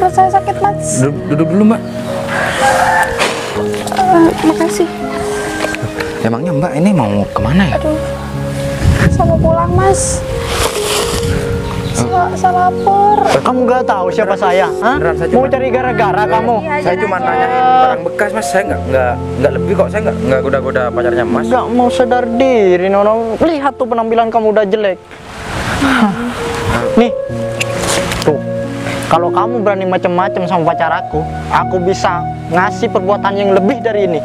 perut saya sakit, Mas. Duduk dulu, Mbak. Makasih. Emangnya Mbak ini mau kemana ya? Aduh, saya mau pulang, Mas. Saya lapar. Kamu gak tahu siapa saya? Hah? Beneran, saya Mau cuma- cari gara-gara kamu? Iya, Saya cuma aja. nanyain barang bekas, Mas. Saya nggak lebih kok. Saya nggak goda-goda pacarnya Mas. Gak mau sadar diri, Nono. Lihat tuh penampilan kamu udah jelek. Nih, tuh. Kalau kamu berani macam-macam sama pacar aku bisa ngasih perbuatan yang lebih dari ini.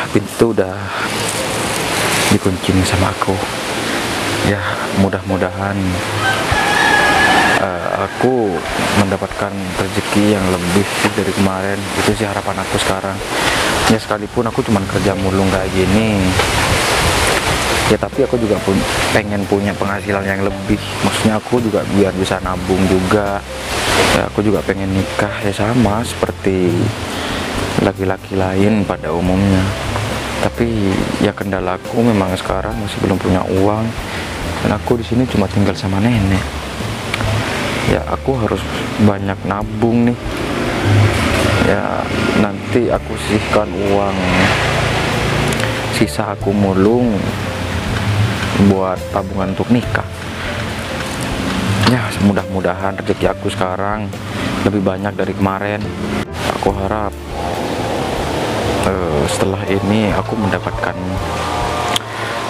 Pintu udah dikunci nih sama aku. Ya, mudah-mudahan aku mendapatkan rezeki yang lebih dari kemarin. Itu sih harapan aku sekarang. Ya, sekalipun aku cuman kerja mulung kayak gini, ya tapi aku juga pengen punya penghasilan yang lebih. Maksudnya aku juga biar bisa nabung juga. Ya, aku juga pengen nikah ya sama seperti laki-laki lain pada umumnya. Tapi ya kendala aku memang sekarang masih belum punya uang, dan aku di sini cuma tinggal sama nenek. Ya aku harus banyak nabung nih. Ya nanti aku sisihkan uang sisa aku mulung buat tabungan untuk nikah. Ya mudah-mudahan rezeki aku sekarang lebih banyak dari kemarin. Aku harap setelah ini aku mendapatkan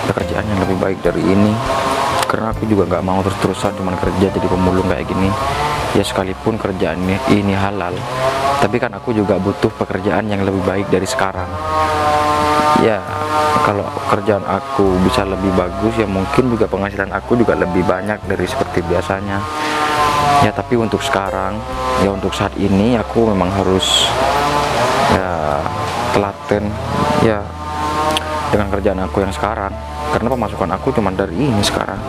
pekerjaan yang lebih baik dari ini, karena aku juga nggak mau terus-terusan cuman kerja jadi pemulung kayak gini. Ya sekalipun kerjaan ini halal, tapi kan aku juga butuh pekerjaan yang lebih baik dari sekarang. Ya kalau kerjaan aku bisa lebih bagus, ya mungkin juga penghasilan aku juga lebih banyak dari seperti biasanya. Ya tapi untuk sekarang, ya untuk saat ini aku memang harus ya telaten ya dengan kerjaan aku yang sekarang, karena pemasukan aku cuma dari ini sekarang.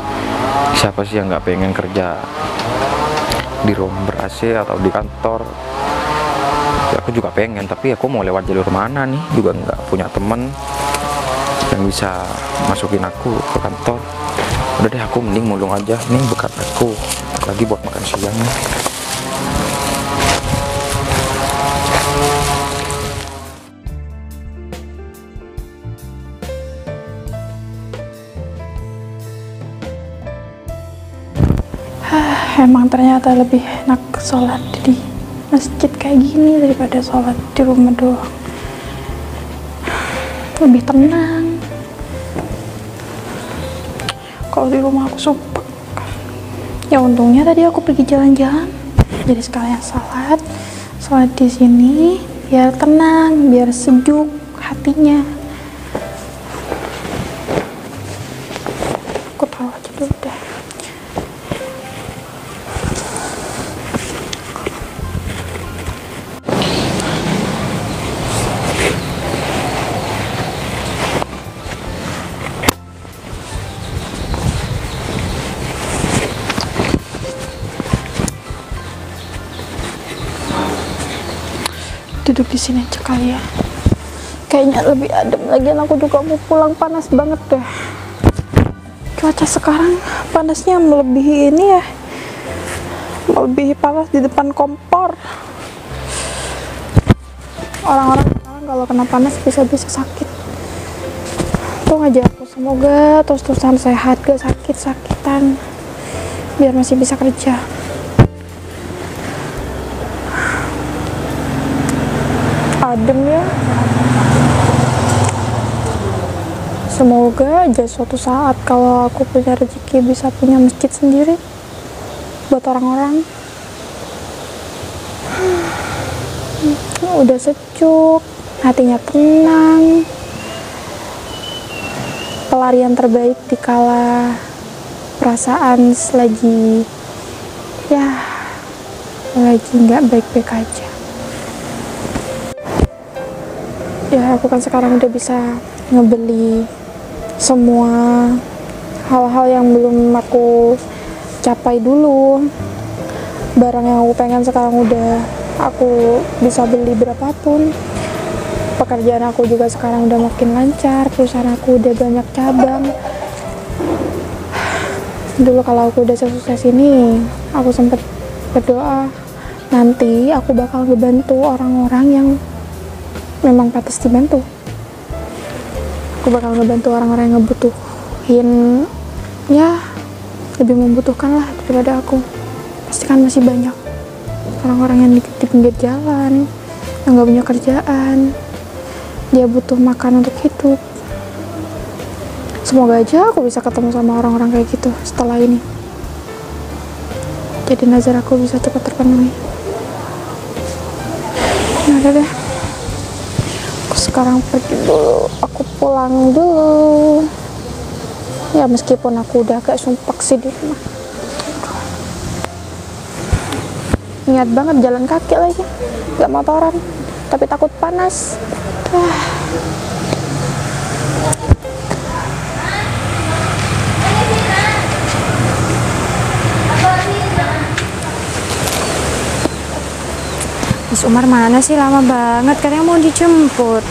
Siapa sih yang nggak pengen kerja di rumah ber-AC atau di kantor? Ya, aku juga pengen, tapi aku mau lewat jalur mana nih, juga nggak punya temen yang bisa masukin aku ke kantor. Udah deh, aku mending mulung aja nih bekat aku lagi buat makan siang nih. Emang ternyata lebih enak sholat di masjid kayak gini daripada sholat di rumah doang. Lebih tenang. Kalau di rumah aku sumpah. Ya untungnya tadi aku pergi jalan-jalan, jadi sekalian sholat di sini biar tenang, biar sejuk hatinya. Aku taruh aja dulu deh. Duduk di sini aja kali ya. Kayaknya lebih adem lagi. Aku juga mau pulang, panas banget deh. Cuaca sekarang panasnya melebihi ini ya. Melebihi panas di depan kompor. Orang-orang sekarang kalau kena panas bisa-bisa sakit. Untung aja aku semoga terus-terusan sehat, gak sakit-sakitan. Biar masih bisa kerja. Adem ya. Semoga aja suatu saat kalau aku punya rezeki bisa punya masjid sendiri buat orang-orang. Udah sejuk, hatinya tenang. Pelarian terbaik dikala perasaan lagi nggak baik-baik aja. Ya aku kan sekarang udah bisa ngebeli semua hal-hal yang belum aku capai dulu. Barang yang aku pengen sekarang udah aku bisa beli berapapun. Pekerjaan aku juga sekarang udah makin lancar, perusahaan aku udah banyak cabang. Dulu kalau aku udah sukses ini, aku sempet berdoa nanti aku bakal ngebantu orang-orang yang memang patut dibantu. Aku bakal ngebantu orang-orang yang ngebutuhin, ya lebih membutuhkan lah daripada aku. Pasti kan masih banyak orang-orang yang di pinggir jalan yang gak punya kerjaan, dia butuh makan untuk hidup. Semoga aja aku bisa ketemu sama orang-orang kayak gitu setelah ini, jadi nazar aku bisa cepat terpenuhi. Nah udah deh, aku sekarang pergi dulu, aku pulang dulu ya, meskipun aku udah agak sumpek sih di rumah. Niat banget jalan kaki lagi, gak motoran, tapi takut panas. Mas Umar mana sih, lama banget, katanya mau dijemput.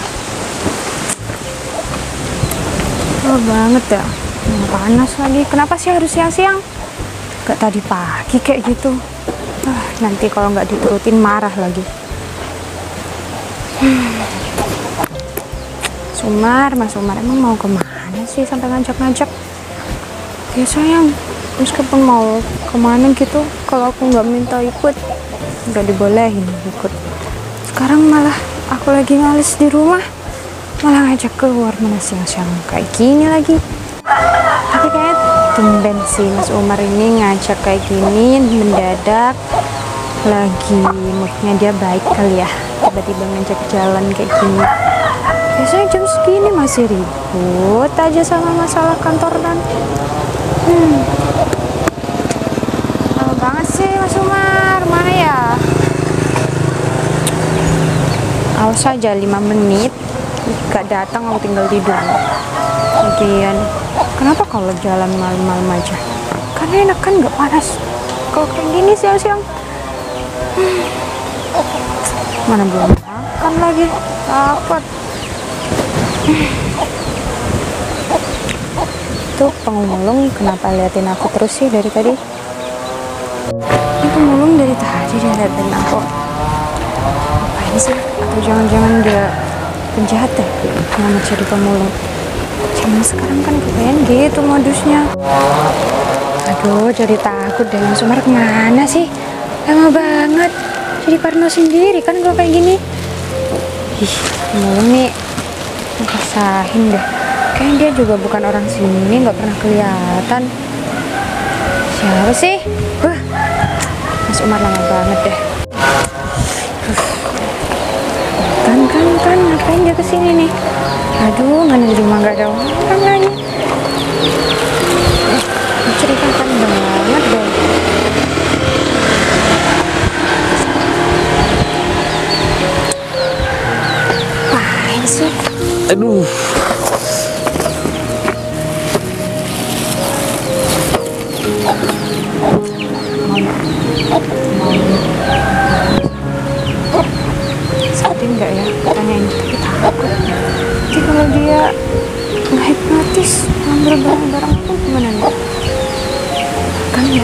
Lama banget ya, panas lagi. Kenapa sih harus siang-siang? Gak tadi pagi kayak gitu. Nanti kalau nggak diturutin marah lagi. Mas Umar emang mau kemana sih sampai ngajak-ngajak? Ya sayang, meskipun mau kemana gitu, kalau aku nggak minta ikut, nggak dibolehin ikut. Sekarang malah aku lagi males di rumah, malah ngajak keluar, mana siang-siang kayak gini lagi. Tapi kayak tumben sih Mas Umar ini ngajak kayak gini mendadak, lagi moodnya dia baik kali ya, tiba-tiba ngajak jalan kayak gini. Biasanya jam segini masih ribut aja sama masalah kantor dan lama banget sih Mas Umar, mana ya? Awas aja 5 menit gak datang, aku tinggal tidur. Lagian kenapa kalau jalan malam-malam aja? Karena enak kan, gak panas. Kalau kayak gini siang-siang, mana belum makan lagi, lapar. Tuh pemulung kenapa liatin aku terus sih dari tadi? Ini pemulung dari tadi dia liatin aku. Ngapain sih? Atau jangan-jangan dia penjahat deh, ngelamar jadi pemulung. Zaman sekarang kan keren gitu modusnya. Aduh, jadi takut deh. Mas Umar kemana sih? Lama banget. Jadi parno sendiri kan kalau kayak gini. Ih, pemulung nih ngerasain deh. Kayaknya dia juga bukan orang sini, nggak pernah kelihatan. Siapa sih? Mas Umar lama banget deh. Kan, ngapain dia kesini nih? Aduh, mana di rumah nggak ada orang lagi. Mencurigakan banget deh. Apaan sih? Aduh. Satin nggak ya? Tanyain, tapi takut. Nanti kalau dia ngehipnotis, ngambil barang-barang aku gimana nih? Kan ya.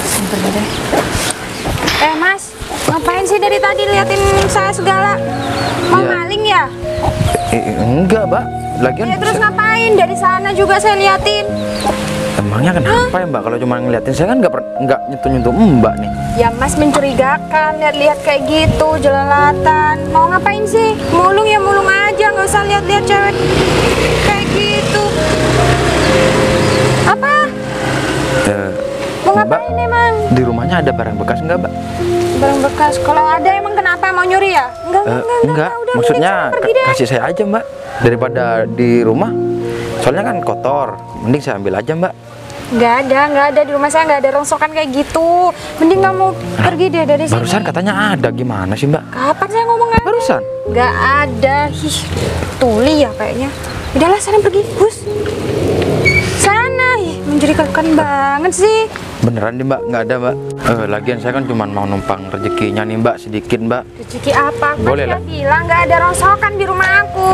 Sampai deh. Mas, ngapain sih dari tadi liatin saya segala? Mau Ya. maling ya? Enggak, Mbak. Lagian Ya terus ngapain? Dari sana juga saya liatin. emangnya kenapa ya, Mbak? Kalau cuma ngeliatin saya kan nggak nyentuh-nyentuh Mbak nih. Ya Mas mencurigakan, lihat-lihat kayak gitu, jelalatan. Mau ngapain sih? Mulung ya mulung aja, nggak usah lihat-lihat cewek kayak gitu. Apa? Mau Mbak, ngapain emang? di rumahnya ada barang bekas nggak, Mbak? Barang bekas. Kalau ada emang kenapa? Mau nyuri ya? Enggak. Udah, Maksudnya mending saya pergi deh. kasih saya aja, Mbak, daripada di rumah. Soalnya kan kotor. Mending saya ambil aja, Mbak. Nggak ada di rumah saya, nggak ada rongsokan kayak gitu. Mending kamu pergi deh dari sini. Barusan katanya ada, gimana sih, Mbak? Kapan saya ngomong ada? Barusan. Nggak ada. Ih, tuli ya kayaknya. Udahlah, sana pergi, bus. Sana, ih, mencurigakan banget sih. Beneran nih Mbak, nggak ada Mbak. Lagian saya kan cuma mau numpang rezekinya nih Mbak, sedikit Mbak. Rezeki apa? Aku Boleh kan lah. bilang nggak ada rongsokan di rumah aku.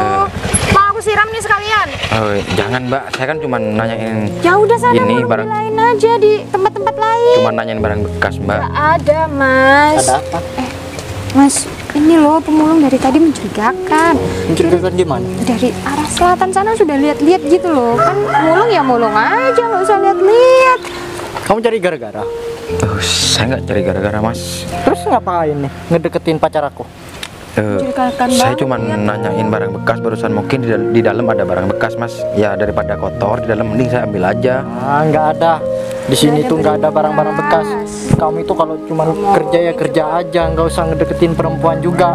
Mau aku siram nih sekalian? Jangan Mbak, saya kan cuma nanyain. Ya udah sana Ini mulung barang- di lain aja di tempat-tempat lain. Cuma nanyain barang bekas Mbak. Nggak ada, Mas. Ada apa? Mas, ini loh pemulung dari tadi mencurigakan. Mencurigakan gimana? Dari arah selatan sana sudah lihat-lihat gitu loh. Kan mulung ya mulung aja, nggak usah lihat-lihat. Kamu cari gara-gara? Saya nggak cari gara-gara Mas. Terus ngapain nih ngedeketin pacar aku? Mencurigakan Saya banget. cuma nanyain barang bekas barusan, mungkin di dalam ada barang bekas Mas. Ya daripada kotor di dalam, mending saya ambil aja. Nggak ada. Di sini ada tuh nggak ada barang barang-barang bekas. bekas. Kamu itu kalau cuma kerja ya kerja aja, nggak usah ngedeketin perempuan juga.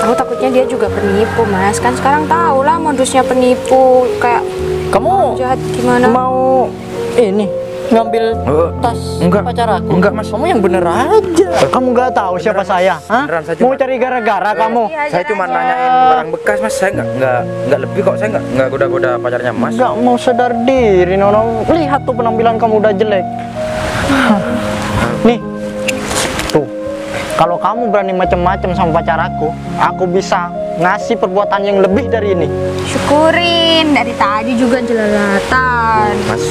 Aku takutnya dia juga penipu, Mas. Kan sekarang tahu lah modusnya penipu. Kayak Kamu jahat gimana? mau ini ngambil tas enggak. pacar aku? Enggak, Mas. Kamu yang bener aja. Kamu nggak tahu siapa saya? Hah? Beneran, saya Mau cuma- cari gara-gara kamu? Iya, Saya cuma aja. nanyain barang bekas Mas. Saya nggak lebih kok. Saya nggak goda-goda pacarnya Mas. Nggak mau sadar diri, Nono. Lihat tuh penampilan kamu udah jelek. Nih, tuh. Kalau kamu berani macam-macam sama pacar aku bisa ngasih perbuatan yang lebih dari ini. Syukurin, dari tadi juga jelalatan. Mas,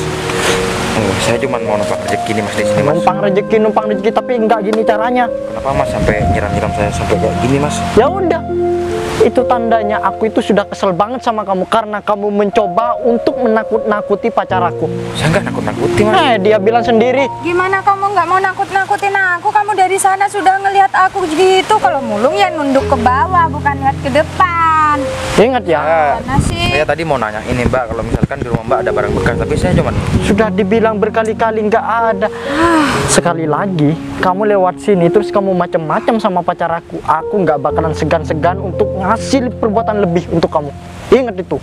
saya cuma mau numpang rezeki nih Mas di sini Mas. Numpang rezeki, tapi nggak gini caranya. Kenapa Mas sampai nyiram-nyiram saya sampai kayak gini Mas? Ya udah, itu tandanya aku itu sudah kesel banget sama kamu karena kamu mencoba untuk menakut-nakuti pacar aku. Saya nggak nakut-nakuti Mas. Dia bilang sendiri. Gimana kamu nggak mau nakut-nakutin aku? Kamu dari sana sudah ngelihat aku gitu. Kalau mulung ya nunduk ke bawah, bukan lihat ke depan. Ingat ya, Mana sih? Saya tadi mau nanya ini Mbak, kalau misalkan di rumah Mbak ada barang bekas, tapi saya cuma sudah dibilang berkali-kali nggak ada. Sekali lagi kamu lewat sini terus kamu macam-macam sama pacar aku nggak bakalan segan-segan untuk ngasih perbuatan lebih untuk kamu. Ingat itu.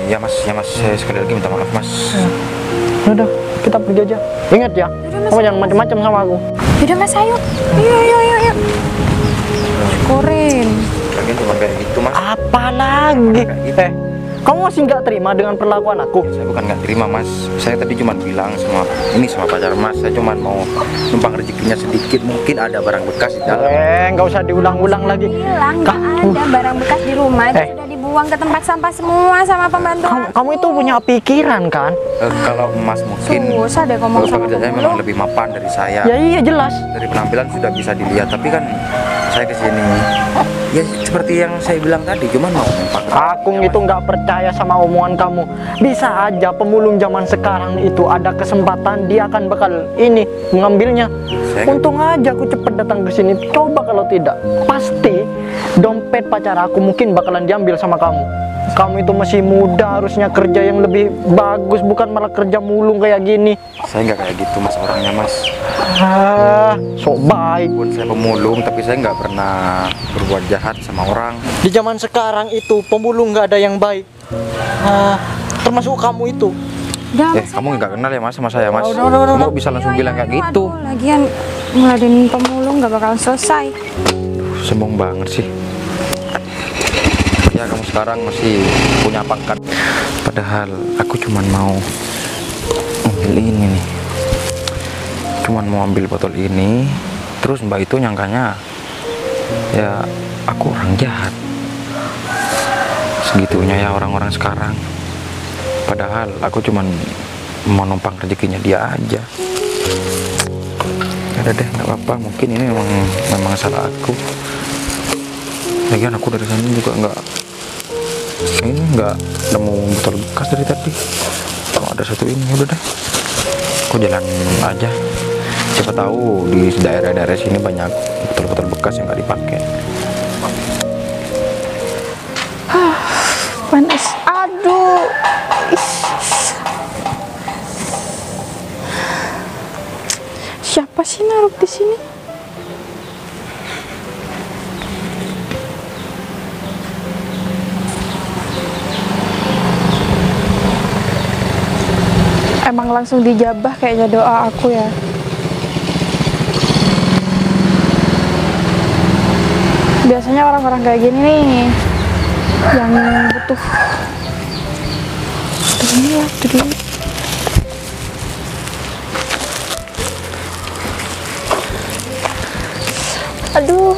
ya Mas, saya sekali lagi minta maaf Mas. Udah, kita pergi aja. Ingat ya, kamu jangan macam-macam sama aku. Yaudah Mas, ayo. Yuk. Syukurin. Lagian cuma kayak gitu Mas. Apalagi? Kamu masih nggak terima dengan perlakuan aku? Saya bukan nggak terima Mas. Saya tadi cuma bilang sama pacar Mas. Saya cuma mau numpang rezekinya sedikit. Mungkin ada barang bekas di dalam. Nggak usah diulang-ulang lagi. Bilang nggak ada barang bekas di rumah. Itu sudah dibuang ke tempat sampah semua sama pembantu. Kamu itu punya pikiran kan? Kalau Mas mungkin Susah deh ngomong sama pekerjaan saya pemulung. memang lebih mapan dari saya. Ya iya jelas. Dari penampilan sudah bisa dilihat. Tapi kan saya kesini ya seperti yang saya bilang tadi, cuma mau numpang. Aku itu nggak percaya sama omongan kamu. Bisa aja pemulung zaman sekarang itu ada kesempatan dia akan bakal ini mengambilnya. Untung aja aku cepet datang ke sini. Coba kalau tidak, pasti dompet pacar aku mungkin bakalan diambil sama kamu. Kamu itu masih muda, harusnya kerja yang lebih bagus, bukan malah kerja mulung kayak gini. Saya nggak kayak gitu Mas orangnya Mas. Sok baik. Walaupun saya pemulung, tapi saya nggak pernah berbuat jahat sama orang. Di zaman sekarang itu pemulung nggak ada yang baik. Termasuk kamu itu. Kamu nggak kenal ya Mas sama saya Mas? Udah. Kamu bisa langsung bilang kayak gitu. Aduh, lagian ngeladenin pemulung nggak bakalan selesai. Sombong banget sih. Ya kamu sekarang masih punya pangkat. Padahal aku cuman mau ambil ini nih. Cuman mau ambil botol ini. Terus mbak itu nyangkanya ya aku orang jahat. Segitunya ya orang-orang sekarang. Padahal aku cuman mau numpang rezekinya dia aja. Ada deh, nggak apa-apa. Mungkin ini memang salah aku. Lagian aku dari sana juga nggak nemu botol bekas dari tadi. Kalau ada satu ini, udah deh. Aku jalan aja. Siapa tahu di daerah-daerah sini banyak botol-botol bekas yang nggak dipakai. Panas. Aduh. Siapa sih naruh di sini? Emang langsung dijabah kayaknya doa aku ya. Biasanya orang-orang kayak gini nih yang butuh ini ya, dulu. Aduh,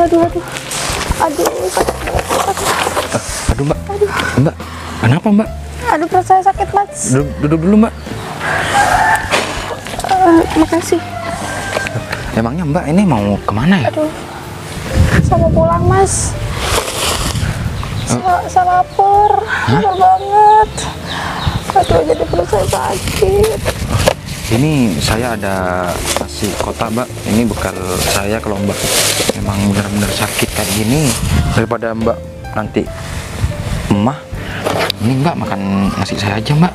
sakit. Aduh mbak, mbak, kenapa mbak? Aduh, perut saya sakit, Mas. Duduk dulu mbak. Makasih. Emangnya mbak ini mau kemana ya? Aduh, saya mau pulang, Mas. Saya lapar banget. Aduh, jadi perut saya sakit. Ini saya ada nasi kotak mbak. Ini bekal saya kalau mbak memang benar-benar sakit kayak gini. Daripada mbak nanti emah, ini mbak makan nasi saya aja mbak.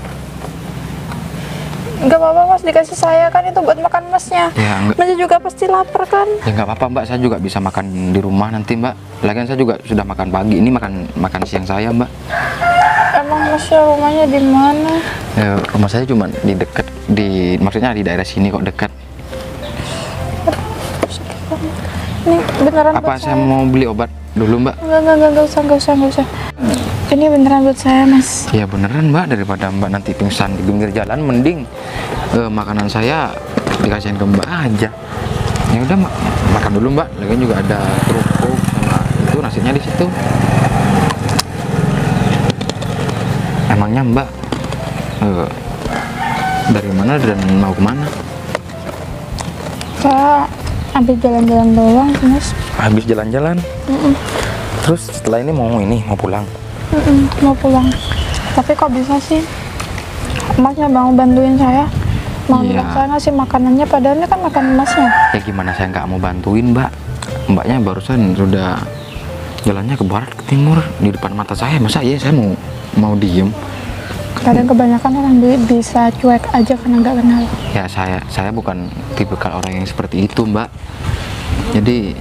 Enggak apa-apa, Mas, dikasih saya, kan itu buat makan Masnya. Ya enggak. Masnya juga pasti lapar kan? Ya nggak apa-apa mbak, saya juga bisa makan di rumah nanti mbak. Lagian saya juga sudah makan pagi, ini makan siang saya mbak. Emang Masnya rumahnya di mana? Ya, rumah saya cuma di dekat, maksudnya di daerah sini kok, dekat. Ini beneran Apa buat saya mau beli obat dulu mbak? Enggak usah. Ini beneran buat saya, Mas. Ya beneran mbak, daripada mbak nanti pingsan di pinggir jalan, mending makanan saya dikasihin ke mbak aja. Ya udah makan dulu mbak. Lagian juga ada kerupuk sama itu nasinya di situ. Emangnya mbak dari mana dan mau kemana? Saya habis jalan-jalan doang, Mas. Habis jalan-jalan. Terus setelah ini mau pulang. Mau pulang. Tapi kok bisa sih Masnya mau bantuin saya? Mau Iya. saya ngasih makanannya, padahal ini kan makanan Masnya. Ya gimana saya nggak mau bantuin mbak? Mbaknya barusan sudah jalannya ke barat ke timur di depan mata saya. Masa iya saya mau diem? Kadang kebanyakan orang bisa cuek aja karena nggak kenal. Ya saya bukan tipikal orang yang seperti itu mbak. Jadi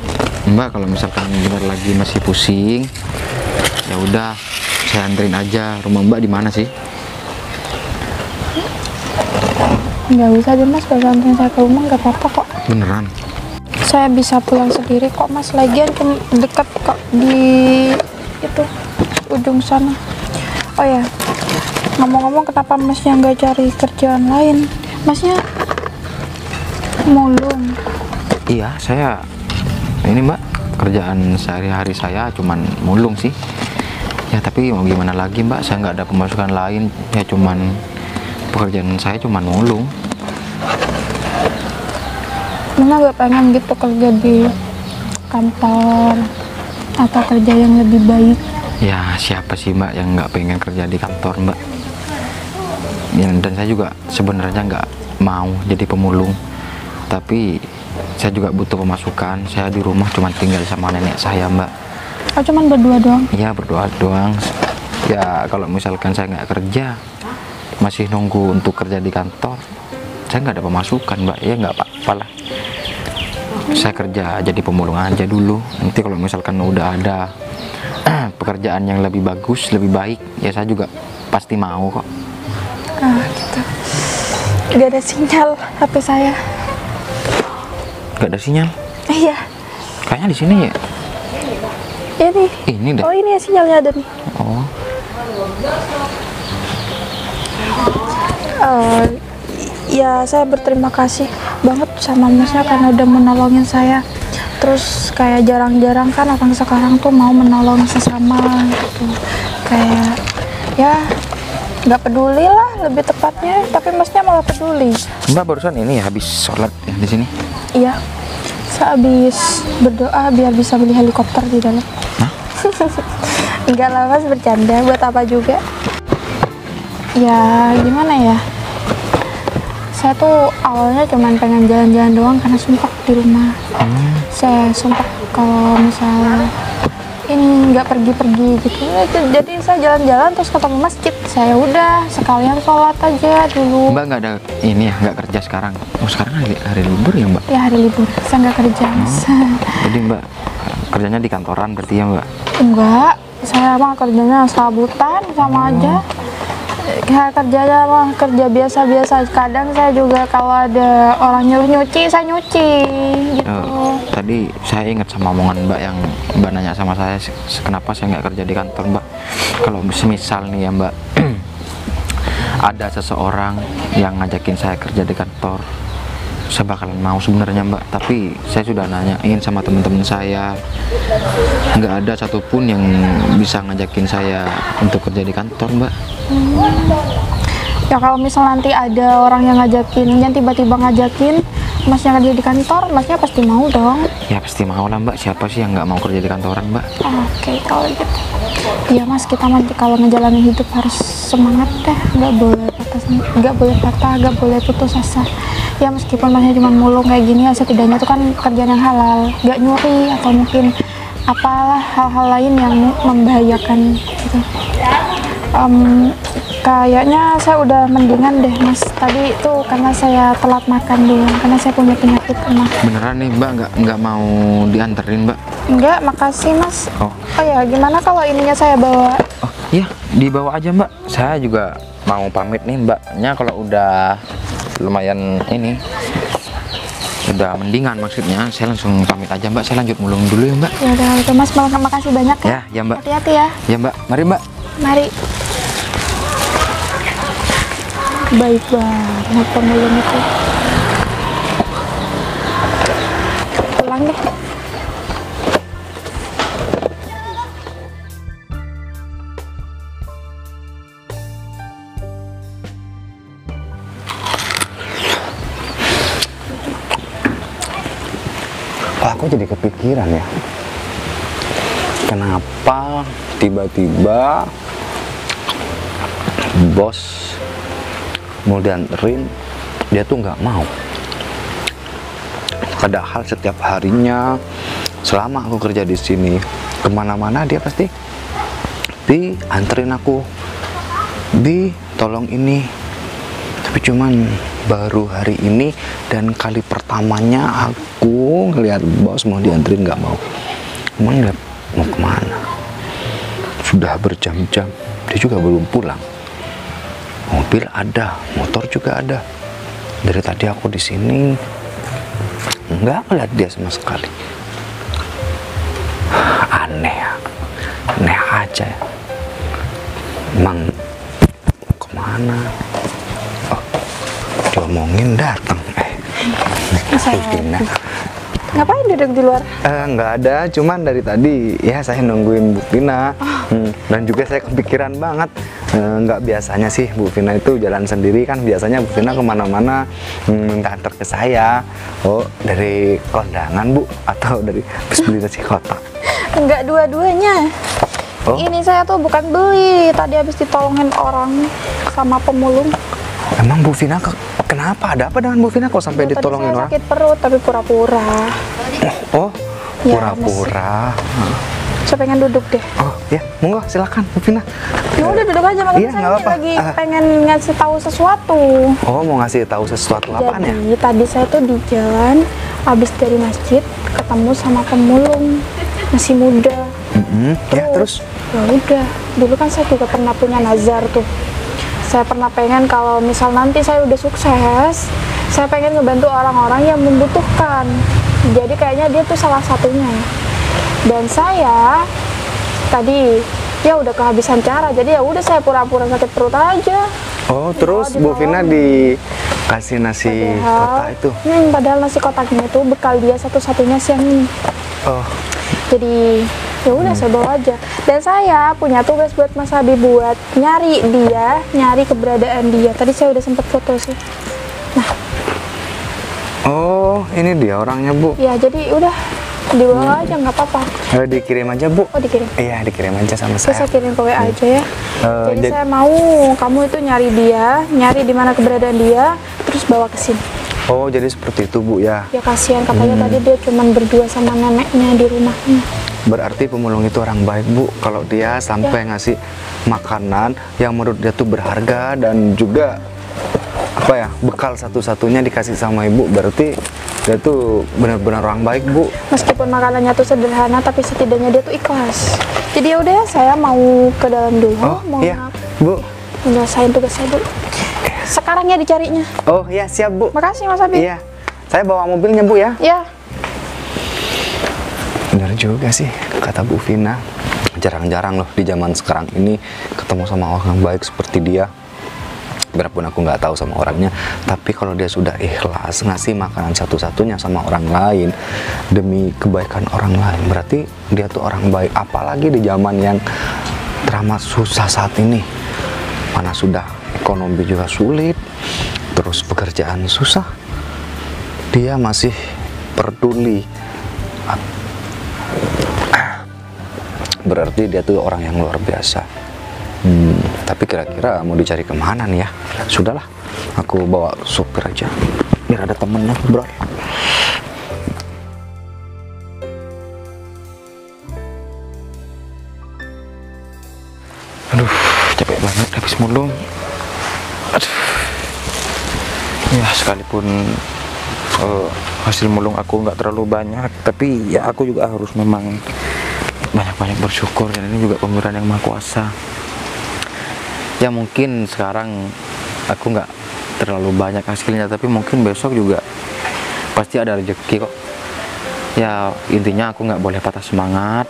mbak kalau misalkan benar lagi masih pusing, ya udah saya anterin aja. Rumah mbak di mana sih? Nggak usah deh, Mas, kalau anterin saya ke rumah nggak apa-apa kok. Beneran? Saya bisa pulang sendiri kok, Mas. Lagian cuma dekat kok di itu ujung sana. Oh ya, ngomong-ngomong, kenapa Masnya nggak cari kerjaan lain? Masnya mulung. Iya, ini mbak, kerjaan sehari-hari saya cuman mulung sih. Ya tapi mau gimana lagi mbak, saya nggak ada pemasukan lain. Ya cuman pekerjaan saya cuman mulung. Mana nggak pengen gitu kerja di kantor atau kerja yang lebih baik? Ya siapa sih mbak yang nggak pengen kerja di kantor mbak? Ya, dan saya juga sebenarnya nggak mau jadi pemulung. Tapi saya juga butuh pemasukan. Saya di rumah cuma tinggal sama nenek saya mbak. Oh, cuman berdua doang? Iya berdoa doang. Ya kalau misalkan saya nggak kerja, masih nunggu untuk kerja di kantor, saya nggak ada pemasukan mbak. Ya nggak apa-apa lah, saya kerja jadi pemulung aja dulu. Nanti kalau misalkan udah ada pekerjaan yang lebih bagus, lebih baik, ya saya juga pasti mau kok. Gitu. Gak ada sinyal HP saya. Gak ada sinyal? Iya. Kayaknya di sini ya. Ini dah. Oh, ini ya sinyalnya ada nih. Oh. Ya, saya berterima kasih banget sama Masnya karena udah menolongin saya. Terus kayak jarang-jarang kan orang sekarang tuh mau menolong sesama gitu. Kayak ya nggak peduli lah lebih tepatnya, tapi Masnya malah peduli. Mbak barusan ini ya habis sholat ya di sini? Iya, saya habis berdoa biar bisa beli helikopter di dalam. Hah? Enggak lah Mas, bercanda, buat apa juga. Ya gimana ya, saya tuh awalnya cuman pengen jalan-jalan doang karena sumpah di rumah. Saya sumpah kalau misalnya ini nggak pergi-pergi gitu. Jadi saya jalan-jalan terus ketemu masjid. Saya udah sekalian sholat aja dulu. Mbak nggak ada ini ya, nggak kerja sekarang? Oh sekarang hari libur ya mbak? Ya hari libur, saya nggak kerja Mas. Jadi mbak kerjanya di kantoran berarti ya mbak? Enggak, saya mah kerjanya serabutan sama aja. Ya, kerjanya mah kerja biasa-biasa. Kadang saya juga kalau ada orang nyuruh nyuci, saya nyuci gitu. Tadi saya ingat sama omongan Mbak yang Mbak nanya sama saya, kenapa saya nggak kerja di kantor Mbak. Kalau semisal nih ya Mbak, ada seseorang yang ngajakin saya kerja di kantor, saya bakalan mau sebenarnya Mbak. Tapi saya sudah nanyain sama teman-teman saya, nggak ada satupun yang bisa ngajakin saya untuk kerja di kantor Mbak. Ya kalau misal nanti ada orang yang ngajakin, yang tiba-tiba ngajakin masnya kerja di kantor, masnya pasti mau dong. Ya pasti mau lah Mbak, siapa sih yang nggak mau kerja di kantoran Mbak. Oke, kalau gitu. Iya Mas, kita nanti kalau ngejalanin hidup harus semangat deh, nggak boleh patah, nggak boleh putus asa. Ya meskipun masnya cuma mulung kayak gini, ya setidaknya itu kan kerjaan yang halal, nggak nyuri atau mungkin apalah hal-hal lain yang membahayakan gitu. Kayaknya saya udah mendingan deh Mas. Tadi itu karena saya telat makan doang, karena saya punya penyakit emah. Beneran nih Mbak, nggak mau dianterin Mbak? Enggak, makasih Mas. Oh ya, gimana kalau ininya saya bawa? Oh iya, dibawa aja Mbak. Saya juga mau pamit nih Mbaknya kalau udah lumayan ini, udah mendingan maksudnya. Saya langsung pamit aja Mbak. Saya lanjut mulung dulu ya Mbak. Ya udah gitu Mas, makasih banyak ya. Ya Mbak. Hati-hati ya. Ya Mbak, mari Mbak. Mari. Baik banget pemulung itu. Pulang deh. Aku jadi kepikiran ya, kenapa tiba-tiba bos mau dianterin dia tuh nggak mau, padahal setiap harinya selama aku kerja di sini kemana-mana dia pasti dianterin aku, tolong ini. Tapi cuman baru hari ini dan kali pertamanya aku ngelihat bos mau dianterin nggak mau. Emang dia mau kemana? Sudah berjam-jam dia juga belum pulang. Mobil ada, motor juga ada. Dari tadi aku di sini nggak ngeliat dia sama sekali. Aneh ya, aneh aja ya. Emang mau kemana? Oh, diomongin datang. Vina. Ngapain duduk di luar? Nggak ada, cuman dari tadi ya saya nungguin Bu Vina. Dan juga saya kepikiran banget, nggak biasanya sih Bu Vina itu jalan sendiri kan. Biasanya Bu Vina kemana-mana minta antar ke saya. Oh, dari kondangan Bu, atau dari habis beli nasi kotak? Enggak, dua-duanya. Oh. Ini saya tuh bukan beli, tadi habis ditolongin orang sama pemulung. Emang Bu Vina kenapa? Ada apa dengan Bu Vina kok sampai ditolongin saya orang? sakit perut tapi pura-pura. Oh, Ya, pura-pura. Saya pengen duduk deh. Oh ya, monggo silakan Bu Vina. Ya udah duduk aja, makanya Iya, saya nggak ini apa-apa. lagi pengen ngasih tahu sesuatu. Oh, mau ngasih tahu sesuatu apaan ya? Jadi tadi saya tuh di jalan habis dari masjid ketemu sama pemulung masih muda. Ya terus? Ya udah, dulu kan saya juga pernah punya nazar tuh. Saya pernah pengen kalau misal nanti saya udah sukses, saya pengen ngebantu orang-orang yang membutuhkan. Jadi kayaknya dia tuh salah satunya. Dan saya tadi ya udah kehabisan cara, jadi ya udah saya pura-pura sakit perut aja. Oh, terus Bu Vina dikasih nasi kotak itu? Padahal nasi kotaknya itu bekal dia satu-satunya siang ini. Oh, Jadi ya udah saya bawa aja. Dan saya punya tugas buat Mas Habib buat nyari dia, nyari keberadaan dia. Tadi saya udah sempet foto sih. oh ini dia orangnya Bu. Ya jadi udah dibawa aja, nggak apa-apa. Dikirim aja Bu. Oh dikirim. Iya, dikirim aja sama Saya saya. kirim ke WA aja ya. Jadi jadi- saya mau kamu itu nyari dia, nyari di mana keberadaan dia, terus bawa ke sini. Oh, jadi seperti itu Bu ya. Ya kasihan katanya tadi dia cuman berdua sama neneknya di rumahnya. Berarti pemulung itu orang baik Bu. Kalau dia sampai ngasih makanan yang menurut dia tuh berharga dan juga apa ya, bekal satu-satunya dikasih sama ibu, berarti dia tuh benar-benar orang baik Bu. Meskipun makanannya tuh sederhana, tapi setidaknya dia tuh ikhlas. Jadi ya udah, saya mau ke dalam dulu. Oh mau iya Bu, nyelesain tugas saya dulu. Sekarang ya dicarinya. Oh iya, siap Bu. Makasih Mas Abi. Iya, saya bawa mobilnya Bu ya. Ya. Benar juga sih kata Bu Vina. Jarang-jarang loh di zaman sekarang ini ketemu sama orang baik seperti dia. Biarpun aku nggak tahu sama orangnya, tapi kalau dia sudah ikhlas ngasih makanan satu-satunya sama orang lain demi kebaikan orang lain, berarti dia tuh orang baik. Apalagi di zaman yang teramat susah saat ini, mana sudah ekonomi juga sulit, terus pekerjaan susah, dia masih peduli. Berarti dia tuh orang yang luar biasa. Tapi kira-kira mau dicari kemana nih ya? Sudahlah, aku bawa supir aja biar ada temennya, bro. Aduh, capek banget habis mulung. Aduh. Ya sekalipun hasil mulung aku nggak terlalu banyak, tapi ya aku juga harus memang banyak-banyak bersyukur, dan ini juga pemberian yang Maha Kuasa. Ya mungkin sekarang aku nggak terlalu banyak hasilnya, tapi mungkin besok juga pasti ada rezeki kok. Ya intinya aku nggak boleh patah semangat.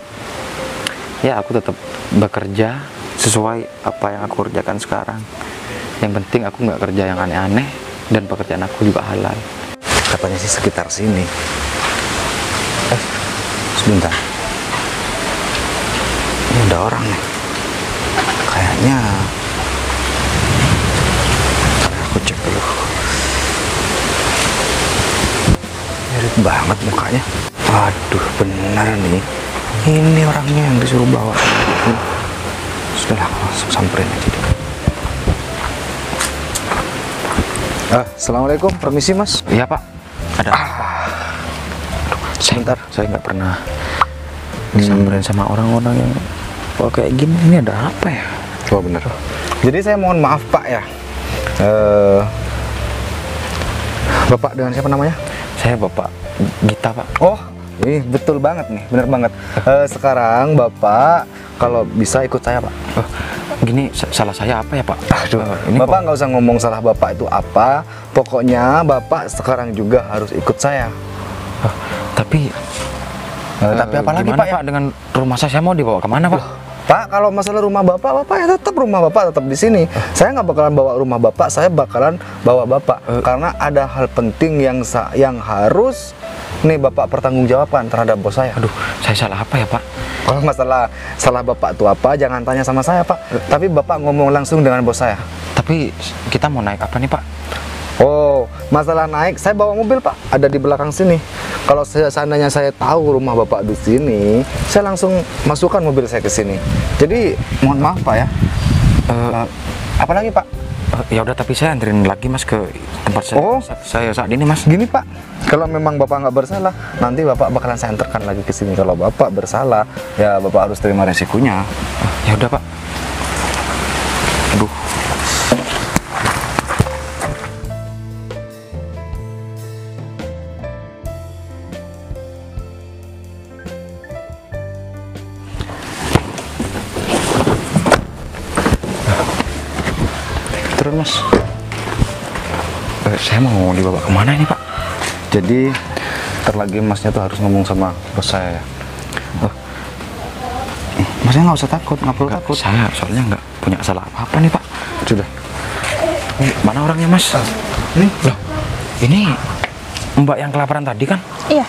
Ya aku tetap bekerja sesuai apa yang aku kerjakan sekarang. Yang penting aku nggak kerja yang aneh-aneh, dan pekerjaan aku juga halal. Katanya sih sekitar sini. Sebentar. Ini ada orang nih. Kayaknya aku cek dulu. Mirip banget mukanya. Waduh, benar nih. Ini orangnya yang disuruh bawa. Sudahlah, langsung samperin aja deh. Assalamualaikum, permisi Mas. Iya Pak, ada apa? Sebentar. Saya nggak pernah disamperin sama orang-orang yang kayak gini. Ini ada apa ya? Oh bener. Jadi saya mohon maaf Pak ya. Bapak dengan siapa namanya? Saya Bapak Gita Pak. Oh, ini betul banget nih, bener banget. Sekarang Bapak kalau bisa ikut saya Pak. Oh, gini salah saya apa ya Pak? Aduh, Ini Bapak nggak usah ngomong salah Bapak itu apa. Pokoknya Bapak sekarang juga harus ikut saya. Tapi apa lagi gimana, Pak ya? Dengan rumah saya mau dibawa kemana Pak? Pak, kalau masalah rumah Bapak ya tetap rumah Bapak tetap di sini. Saya nggak bakalan bawa rumah Bapak, saya bakalan bawa Bapak karena ada hal penting yang harus nih Bapak pertanggungjawabkan terhadap bos saya. Aduh, saya salah apa ya Pak? Kalau masalah salah Bapak itu apa, jangan tanya sama saya Pak. Tapi Bapak ngomong langsung dengan bos saya. Tapi kita mau naik apa nih Pak? Oh, masalah naik, saya bawa mobil Pak, ada di belakang sini. Kalau seandainya saya tahu rumah Bapak di sini, saya langsung masukkan mobil saya ke sini. Jadi mohon maaf Pak ya. Apa lagi Pak? Ya udah, tapi saya anterin lagi Mas ke tempat saya. Oh, saya saat ini Mas. Gini Pak, kalau memang Bapak nggak bersalah, nanti Bapak bakalan saya antarkan lagi ke sini. Kalau Bapak bersalah, ya Bapak harus terima resikonya. Ya udah Pak. Aduh. Turun Mas. Saya mau dibawa kemana ini Pak? Jadi terlagi Masnya tuh harus ngomong sama bos saya ya. Masnya nggak usah takut, nggak perlu takut. Saya soalnya nggak punya salah apa-apa nih Pak. Sudah. Mana orangnya Mas? Nih. Loh, ini Mbak yang kelaparan tadi kan? Iya.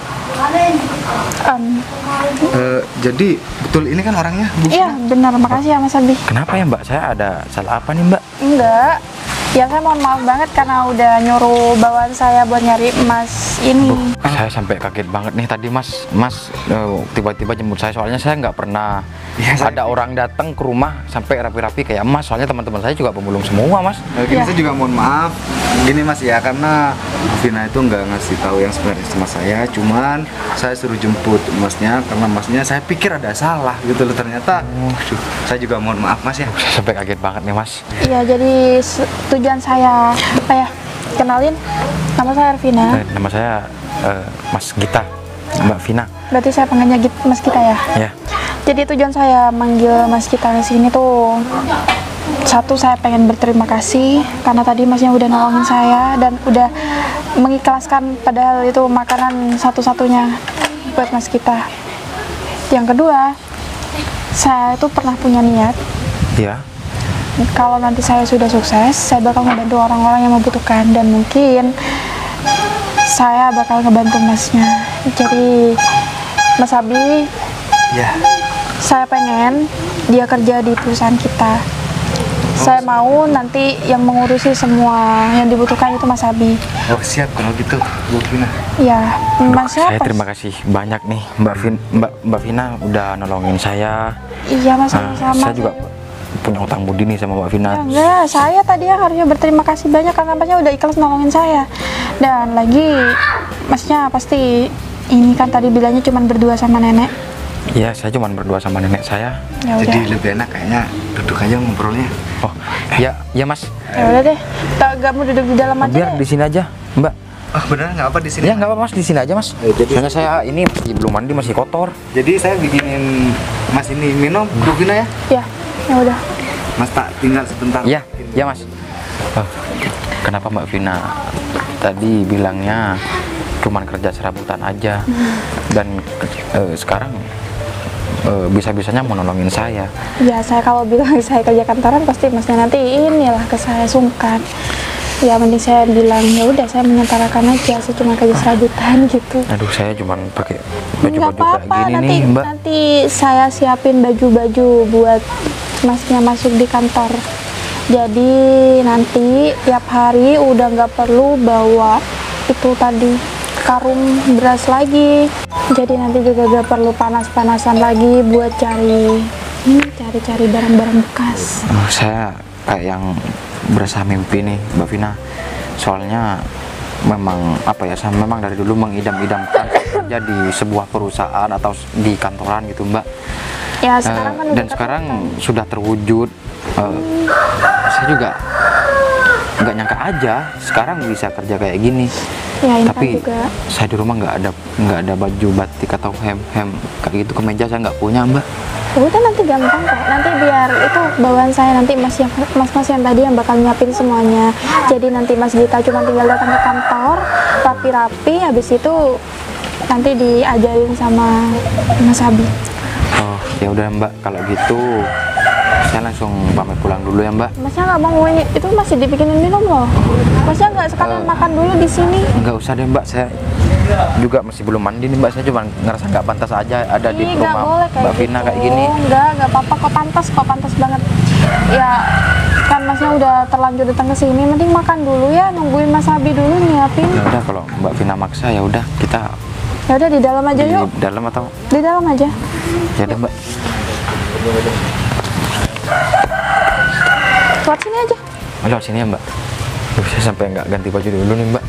Jadi betul ini kan orangnya, Bu? Iya, benar. Makasih ya Mas Abi. Kenapa ya Mbak? Saya ada salah apa nih Mbak? Enggak. Ya saya mohon maaf banget karena udah nyuruh bawaan saya buat nyari emas ini. Saya sampai kaget banget nih tadi Mas tiba-tiba jemput saya, soalnya saya nggak pernah ada orang datang ke rumah sampai rapi-rapi kayak Mas, soalnya teman-teman saya juga pemulung semua Mas. Gini saya juga mohon maaf. Gini Mas ya, karena Vina itu nggak ngasih tahu yang sebenarnya sama saya, cuman saya suruh jemput Masnya karena Masnya saya pikir ada salah gitu loh, ternyata. Saya juga mohon maaf Mas ya. Saya sampai kaget banget nih Mas. Iya, jadi tujuan saya apa ya? Kenalin, nama saya Arvina. Nama saya Mas Gita, Mbak Vina. Berarti saya panggilnya Mas Gita ya? Ya. Jadi tujuan saya manggil Mas Gita ke sini tuh Satu, saya pengen berterima kasih karena tadi masnya udah nolongin saya dan udah mengikhlaskan, padahal itu makanan satu-satunya buat mas kita. Yang kedua, saya tuh pernah punya niat, Ya. kalau nanti saya sudah sukses, saya bakal ngebantu orang-orang yang membutuhkan, dan mungkin saya bakal ngebantu masnya. Jadi Mas Abi, Ya. saya pengen dia kerja di perusahaan kita. Saya mau nanti yang mengurusi semua yang dibutuhkan itu Mas Abi. Oh siap kalau gitu, Bu Vina. Ya, Mas Saya siapa? terima kasih banyak nih Mbak Vina udah nolongin saya. Iya Mas, Nah, sama-sama. saya juga punya utang budi nih sama Mbak Vina. Ya, enggak, saya tadi yang harusnya berterima kasih banyak karena masnya udah ikhlas nolongin saya. Dan lagi, masnya pasti ini kan tadi bilangnya cuma berdua sama nenek. Iya, saya cuma berdua sama nenek saya. Ya udah, Jadi lebih enak kayaknya duduk aja ngobrolnya. Oh, ya, ya Mas. ya udah deh. Gak mau duduk di dalam aja. Biar deh. di sini aja, Mbak. Oh beneran nggak apa di sini? Ya nggak apa Mas, di sini aja Mas. jadi- Soalnya saya ini masih belum mandi, masih kotor. Jadi saya bikinin Mas ini minum, Bu Vina ya? Ya, ya udah. Mas tak tinggal sebentar. Iya, ya Mas. Oh, kenapa Mbak Vina tadi bilangnya cuman kerja serabutan aja dan sekarang bisa-bisanya mau nolongin saya. Ya, saya kalau bilang saya kerja kantoran pasti masnya nanti inilah ke saya sungkan. Ya mending saya bilang ya udah saya menyetarakan aja, saya cuma kerja serabutan gitu. Aduh, saya cuman pakai Nggak baju-baju kayak apa-apa, gini nanti nih, Mbak. nanti saya siapin baju-baju buat masnya masuk di kantor. Jadi nanti tiap hari udah nggak perlu bawa itu tadi karung beras lagi. Jadi nanti juga gak perlu panas-panasan lagi buat cari-cari barang-barang bekas. Saya kayak yang berasa mimpi nih, Mbak Vina. Soalnya memang apa ya, saya memang dari dulu mengidam-idamkan kerja di sebuah perusahaan atau di kantoran gitu, Mbak. Ya sekarang kan udah Dan sekarang sudah terwujud. Saya juga nggak nyangka aja sekarang bisa kerja kayak gini. ya ini Tapi kan juga. saya di rumah nggak ada baju batik atau hem kayak gitu, kemeja saya nggak punya, Mbak. Ya udah nanti gampang kok. Nanti biar itu bawaan saya, nanti mas yang tadi yang bakal nyiapin semuanya. Jadi nanti Mas Gita cuma tinggal datang ke kantor, rapi-rapi, habis itu nanti diajarin sama Mas Abi. Oh, ya udah Mbak, kalau gitu saya langsung pamit pulang dulu ya, Mbak. Masnya nggak mau itu masih dibikinin minum loh. Masnya nggak sekalian makan dulu di sini? Nggak usah deh, Mbak, saya juga masih belum mandi nih, Mbak. Saya cuma ngerasa nggak pantas aja ada di Ih, nggak rumah boleh Mbak Vina kayak gini. Nggak apa-apa, kok pantas banget. Ya kan masnya udah terlanjur datang ke sini, mending makan dulu ya, nungguin Mas Abi dulu nyiapin. Ya udah, kalau Mbak Vina maksa ya udah kita Ya udah di dalam aja di yuk. dalam atau Di dalam aja. ya udah, Mbak. Lewat sini aja. Lewat sini ya, Mbak. Duh, saya sampai nggak ganti baju dulu nih, Mbak.